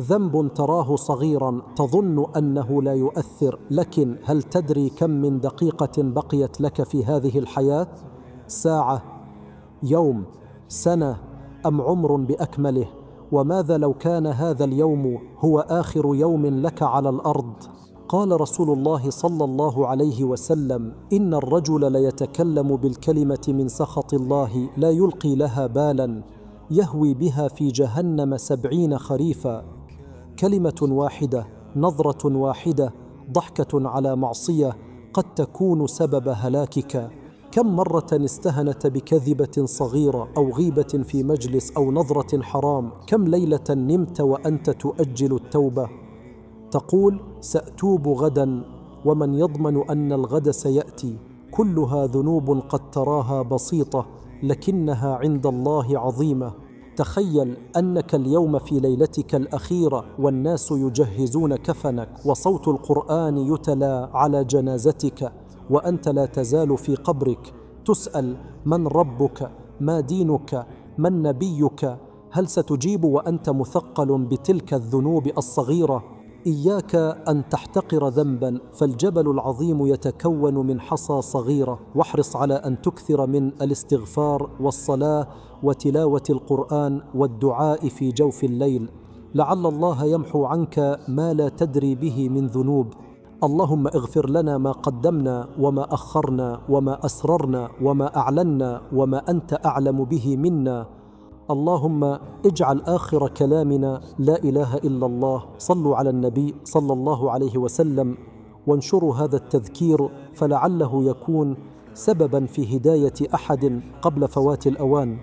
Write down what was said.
ذنب تراه صغيرا تظن أنه لا يؤثر، لكن هل تدري كم من دقيقة بقيت لك في هذه الحياة؟ ساعة، يوم، سنة، أم عمر بأكمله؟ وماذا لو كان هذا اليوم هو آخر يوم لك على الأرض؟ قال رسول الله صلى الله عليه وسلم: إن الرجل ليتكلم بالكلمة من سخط الله لا يلقي لها بالا، يهوي بها في جهنم 70 خريفا. كلمة واحدة، نظرة واحدة، ضحكة على معصية قد تكون سبب هلاكك. كم مرة استهنت بكذبة صغيرة أو غيبة في مجلس أو نظرة حرام؟ كم ليلة نمت وأنت تؤجل التوبة، تقول سأتوب غدا، ومن يضمن أن الغد سيأتي؟ كلها ذنوب قد تراها بسيطة لكنها عند الله عظيمة. تخيل أنك اليوم في ليلتك الأخيرة والناس يجهزون كفنك وصوت القرآن يتلى على جنازتك، وأنت لا تزال في قبرك، تسأل: من ربك؟ ما دينك؟ من نبيك؟ هل ستجيب وأنت مثقل بتلك الذنوب الصغيرة؟ إياك أن تحتقر ذنبا، فالجبل العظيم يتكون من حصى صغيرة. واحرص على أن تكثر من الاستغفار والصلاة وتلاوة القرآن والدعاء في جوف الليل، لعل الله يمحو عنك ما لا تدري به من ذنوب. اللهم اغفر لنا ما قدمنا وما أخرنا وما أسررنا وما أعلنا وما أنت أعلم به منا. اللهم اجعل آخر كلامنا لا إله إلا الله. صلوا على النبي صلى الله عليه وسلم، وانشروا هذا التذكير فلعله يكون سببا في هداية أحد قبل فوات الأوان.